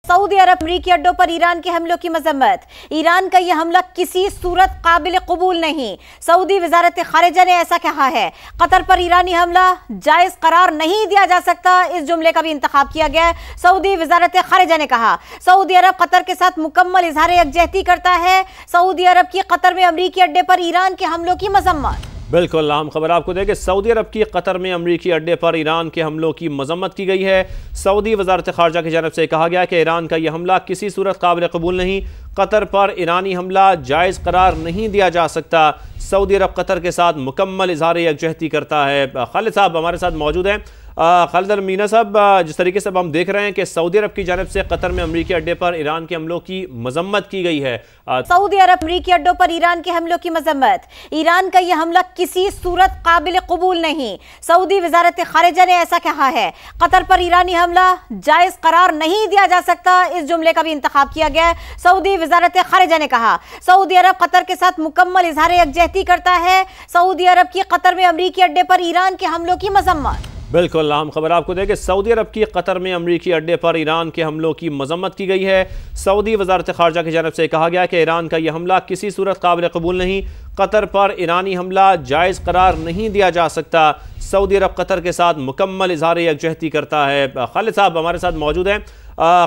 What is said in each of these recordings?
Saudi अरब अमरीकी अड्डों पर ईरान के हमलों की मजम्मत। ईरान का यह हमला किसी सूरत काबिल कबूल नहीं। सऊदी वजारत खारिजा ने ऐसा कहा है। कतर पर ईरानी हमला जायज करार नहीं दिया जा सकता, इस जुमले का भी इंतखाब किया गया है। सऊदी वजारत खारिजा ने कहा सऊदी अरब कतर के साथ मुकम्मल इजहार यकजहती करता है। सऊदी अरब की कतर में अमरीकी अड्डे पर ईरान के हमलों की मजम्मत। बिल्कुल अहम खबर आपको दें कि सऊदी अरब की कतर में अमरीकी अड्डे पर ईरान के हमलों की मजम्मत की गई है। सऊदी वजारत खारजा की जानब से कहा गया कि ईरान का यह हमला किसी सूरत काबिल कबूल नहीं। कतर पर ईरानी हमला जायज़ करार नहीं दिया जा सकता। सऊदी अरब कतर के साथ मुकम्मल इजहार यकजहती करता है। खालिद साहब हमारे साथ मौजूद हैं। खालिद अल मीना साहब, जिस तरीके से अब हम देख रहे हैं कि सऊदी अरब की जानिब से कतर में अमरीकी अड्डे पर ईरान के हमलों की मजम्मत की गई है। सऊदी अरब अमरीकी अड्डों पर ईरान के हमलों की मजम्मत। ईरान का यह हमला किसी सूरत काबिल कबूल नहीं। सऊदी वजारत खारिजा ने ऐसा कहा है। कतर पर ईरानी हमला जायज करार नहीं दिया जा सकता, इस जुमले का भी इंतखाब किया गया है। सऊदी वजारत खारिजा ने कहा सऊदी अरब कतर के साथ मुकम्मल इजहार यकजहती करता है। सऊदी अरब की कतर में अमरीकी अड्डे पर ईरान के हमलों की मजम्मत। बिल्कुल अहम खबर आपको दें कि सऊदी अरब की कतर में अमरीकी अड्डे पर ईरान के हमलों की मजम्मत की गई है। सऊदी वजारत खारजा की जानब से कहा गया कि ईरान का यह हमला किसी सूरत काबिल कबूल नहीं। कतर पर ईरानी हमला जायज़ करार नहीं दिया जा सकता। सऊदी अरब कतर के साथ मुकम्मल इजहार यकजहती करता है। खालिद साहब हमारे साथ मौजूद हैं।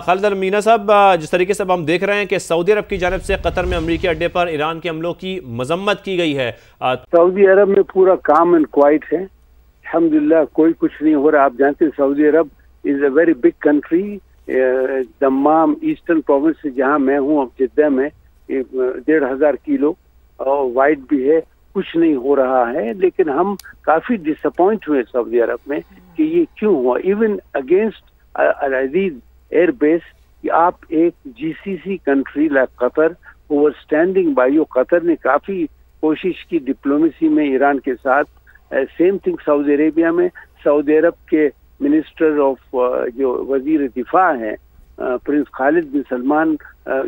खालिद अल मीना साहब, जिस तरीके से अब हम देख रहे हैं कि सऊदी अरब की जानब से कतर में अमरीकी अड्डे पर ईरान के हमलों की मजम्मत की गई है। सऊदी अरब में पूरा काम एंड क्वाइट है, अल्हम्दुलिल्लाह कोई कुछ नहीं हो रहा। आप जानते हैं Saudi Arab is a very big country. Dammam eastern province से जहाँ मैं हूँ अब जिद्दा में 1,500 किलो और वाइड भी है, कुछ नहीं हो रहा है। लेकिन हम काफी डिसअपॉइंट हुए सऊदी अरब में कि ये क्यों हुआ। इवन अगेंस्ट अल अजीज एयर बेस कि आप एक GCC country like Qatar who was standing bye you. Qatar ने काफी कोशिश की डिप्लोमेसी में ईरान के साथ। सेम थिंग सऊदी अरेबिया में सऊदी अरब के मिनिस्टर ऑफ जो वजीर दिफा हैं प्रिंस खालिद बिन सलमान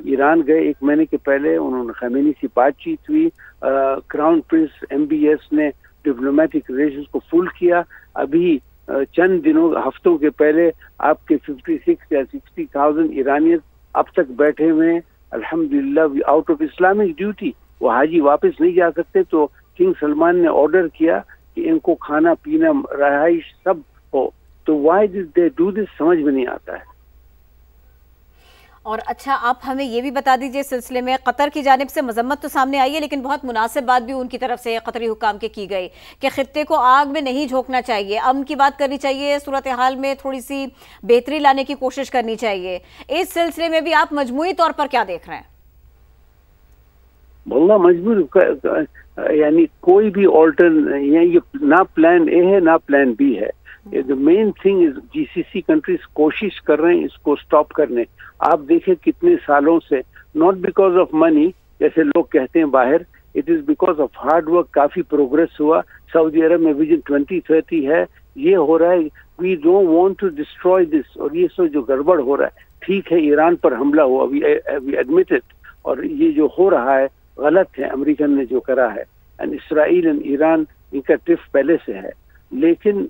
ईरान गए 1 महीने के पहले। उन्होंने खमीनी से बातचीत हुई। क्राउन प्रिंस MBS ने डिप्लोमेटिक रिलेशंस को फुल किया। अभी चंद हफ्तों के पहले आपके 56 या 60,000 ईरानियन अब तक बैठे हुए हैं अल्हम्दुलिल्लाह आउट ऑफ इस्लामिक ड्यूटी। वो हाजी वापस नहीं जा सकते, तो किंग सलमान ने ऑर्डर किया कि इनको खाना पीना रहाइश सब हो। तो why did they do this, समझ में नहीं आता है। और अच्छा, आप हमें ये भी बता दीजिए, इस सिलसिले में कतर की जानिब से मजम्मत तो सामने आई है, लेकिन बहुत मुनासिब बात भी उनकी तरफ से कतरी हुकाम के की गई कि खित्ते को आग में नहीं झोंकना चाहिए, अमन की बात करनी चाहिए, सूरत हाल में थोड़ी सी बेहतरी लाने की कोशिश करनी चाहिए। इस सिलसिले में भी आप मजमूई तौर पर क्या देख रहे हैं? वल्लाह मजबूर यानी कोई भी ऑल्टर ये ना प्लान ए है ना प्लान बी है। The main thing is GCC countries कोशिश कर रहे हैं इसको स्टॉप करने। आप देखें कितने सालों से, नॉट बिकॉज ऑफ मनी जैसे लोग कहते हैं बाहर, it is because of hard work. काफी प्रोग्रेस हुआ। सऊदी अरब में विजन 2030 है, ये हो रहा है। We don't want to destroy this. और ये सब जो गड़बड़ हो रहा है, ठीक है ईरान पर हमला हुआ, वी एडमिट इट, और ये जो हो रहा है गलत है अमेरिकन ने जो करा है। एंड इसराइल एंड ईरान इनका ट्रिफ पहले से है, लेकिन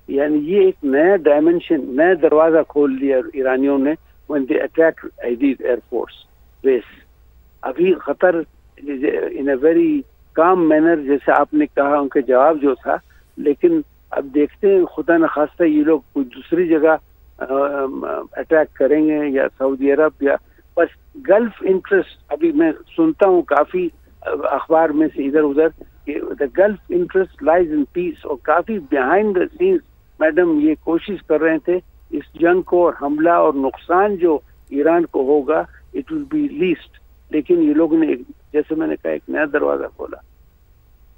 यानी ये एक नया डायमेंशन, नया दरवाजा खोल दिया ईरानियों ने when they attack Aidid Air Force base। अभी खतर in a very calm manner जैसे आपने कहा उनके जवाब जो था, लेकिन अब देखते हैं खुदा न खास्ता ये लोग कोई दूसरी जगह अटैक करेंगे या सऊदी अरब या बस गल्फ इंटरेस्ट। अभी मैं सुनता हूँ काफी अखबार में से इधर उधर कि the gulf interest lies in peace, और काफी बिहाइंड द सीन्स मैडम ये कोशिश कर रहे थे इस जंग को, और हमला और नुकसान जो ईरान को होगा इट विल बी लीस्ट। लेकिन ये लोग ने जैसे मैंने कहा एक नया दरवाजा खोला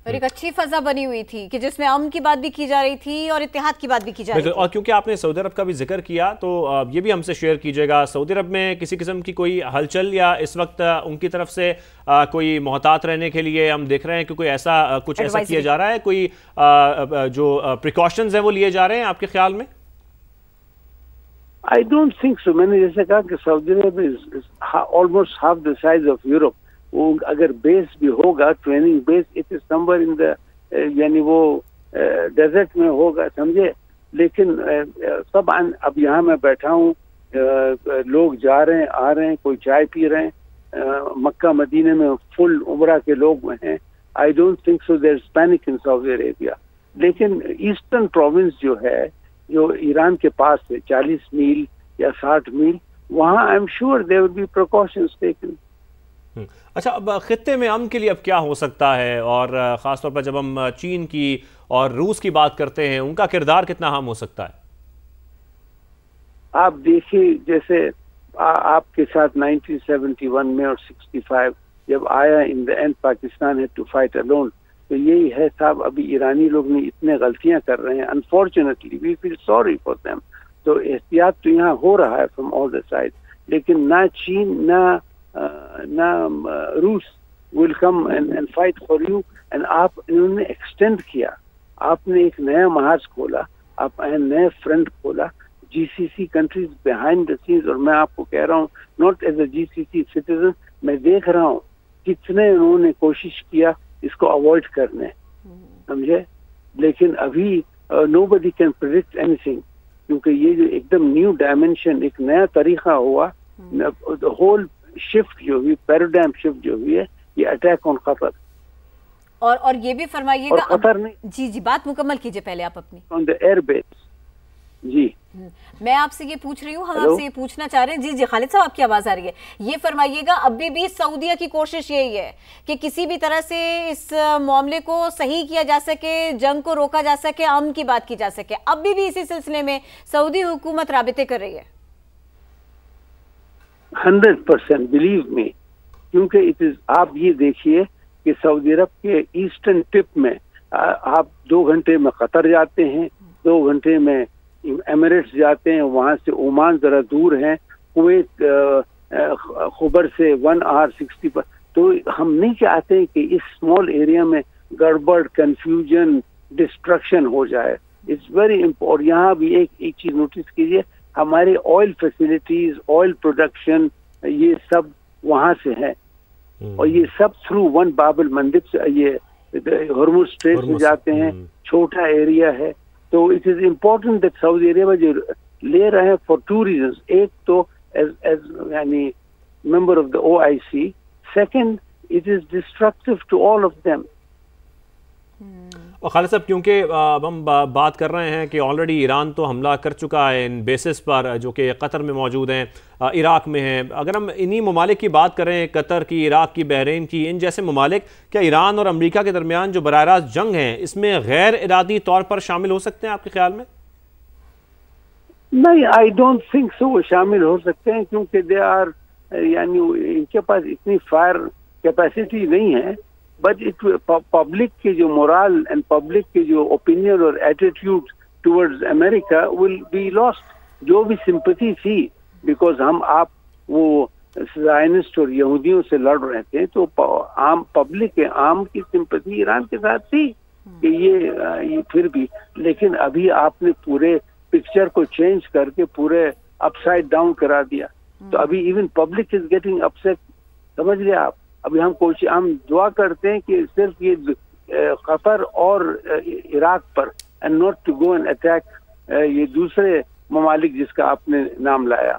और एक अच्छी फजा बनी हुई थी कि जिसमें अमन की बात भी की जा रही थी और इत्तेहाद की बात भी की जा रही थी। और क्योंकि आपने सऊदी अरब का भी जिक्र किया तो ये भी हमसे शेयर कीजिएगा, सऊदी अरब में किसी किस्म की कोई हलचल या इस वक्त उनकी तरफ से कोई मोहतात रहने के लिए हम देख रहे हैं कि कोई ऐसा कुछ ऐसा किया जा रहा है, कोई जो प्रिकॉशंस हैं वो लिए जा रहे हैं आपके ख्याल में? I don't think so. मैंने जैसे कहा कि Saudi Arab is almost half the size of Europe. वो अगर बेस भी होगा, training base, it is somewhere in the यानी वो डेजर्ट में होगा, समझे। लेकिन सब अब यहाँ मैं बैठा हूँ لوگ جا رہے ہیں آ رہے ہیں, کوئی چائے پی رہے ہیں, مکہ مدینے میں فل عمرہ کے لوگ ہیں. I don't think so there is panic in Saudi Arabia. لیکن ایسٹرن پروونس جو ہے, جو ایران کے پاس ہے 40 میل یا 60 میل, وہاں I am sure there will be precautions taken. اچھا, اب خطے میں امن کے لیے اب کیا ہو سکتا ہے, اور خاص طور پر جب ہم چین کی اور روس کی بات کرتے ہیں, ان کا کردار کتنا اہم ہو سکتا ہے؟ آپ دیکھیے, جیسے آپ کے ساتھ 1971 میں اور 65 جب آیا, in the end Pakistan had to fight alone, تو یہی ہے صاحب. ابھی ایرانی لوگ نے اتنے غلطیاں کر رہے ہیں, unfortunately we feel sorry for them. تو احتیاط تو یہاں ہو رہا ہے فرام آل دا سائڈ, لیکن نہ چین نہ روس will come and fight for you. And آپ انہوں نے ایکسٹینڈ کیا, آپ نے ایک نیا محاذ کھولا, آپ نئے فرنٹ کھولا. G C C countries behind the scenes, اور میں آپ کو کہہ رہا ہوں not as a G C C citizen, میں دیکھ رہا ہوں کتنے انہوں نے کوشش کیا اس کو اوائڈ کرنے, سمجھے. لیکن ابھی نو بڈی کین پریڈکٹ اینی تھنگ, کیونکہ یہ جو ایک دم نیو ڈائمینشن, ایک نیا طریقہ ہوا, ہول شفٹ جو ہوئی, پیراڈائم شفٹ جو ہوئی ہے, یہ اٹیک آن قطر. اور یہ بھی فرمائیے گا قطر نے, جی بات مکمل کیجئے پہلے آپ اپنی. آن دا ایئر بیس. جی میں آپ سے یہ پوچھ رہی ہوں, ہم آپ سے یہ پوچھنا چاہ رہے ہیں. جی خالد صاحب, آپ کی آواز آ رہی ہے. یہ فرمائیے گا, ابھی بھی سعودیہ کی کوشش یہی ہے کہ کسی بھی طرح سے اس معاملے کو صحیح کیا جا سکے, جنگ کو روکا جا سکے, امن کی بات کی جا سکے. ابھی بھی اسی سلسلے میں سعودی حکومت رابطے کر رہی ہے؟ 100% بلیو می, کیونکہ آپ یہ دیکھیے کہ سعودی عرب کے ایسٹرن ٹپ میں آپ 2 گھنٹے میں قطر جاتے ہیں, 2 گھنٹے میں ایمریٹس جاتے ہیں, وہاں سے عمان ذرا دور ہیں, کویت خبر سے 1 hour 60 پر. تو ہم نہیں چاہتے کہ اس اسمال ایریا میں گڑبڑ, کنفیوژن, ڈسٹرکشن ہو جائے. It's very important. یہاں بھی ایک چیز نوٹس کیجیے, ہمارے آئل فیسلٹیز, آئل پروڈکشن, یہ سب وہاں سے ہے, اور یہ سب تھرو ون باب المندب سے یہ ہرمز اسٹریٹ سے جاتے ہیں. چھوٹا ایریا ہے, تو اٹ از امپورٹنٹ دیٹ سعودی عربیہ جو لے رہے ہیں فار 2 reasons. ایک تو ایز یعنی member of the OIC, second it is destructive to all of them. اور خالد صاحب, کیونکہ اب ہم بات کر رہے ہیں کہ آلریڈی ایران تو حملہ کر چکا ہے ان بیسز پر جو کہ قطر میں موجود ہیں, عراق میں ہیں. اگر ہم انہی ممالک کی بات کریں, قطر کی, عراق کی, بحرین کی, ان جیسے ممالک, کیا ایران اور امریکہ کے درمیان جو براہ راست جنگ ہے اس میں غیر ارادی طور پر شامل ہو سکتے ہیں آپ کے خیال میں؟ نہیں, آئی ڈونٹ تھنک سو وہ شامل ہو سکتے ہیں, کیونکہ دے آر یعنی ان کے پاس اتنی فائر کیپیسٹی نہیں ہے. بٹ پبلک کے جو مورال اینڈ پبلک کے جو اوپینین اور attitude towards America will be lost. جو بھی سمپتھی تھی, بیکاز آپ وہ زائنسٹ اور یہودیوں سے لڑ رہے تھے, تو عام پبلک عام کی سمپتھی ایران کے ساتھ تھی کہ یہ پھر بھی. لیکن ابھی آپ نے پورے پکچر کو چینج کر کے پورے اپ سائڈ ڈاؤن کرا دیا, تو ابھی even public is getting upset, سمجھ لیں آپ. ابھی ہم دعا کرتے ہیں کہ صرف یہ قطر اور عراق پر, and not to go and attack یہ دوسرے ممالک جس کا آپ نے نام لایا.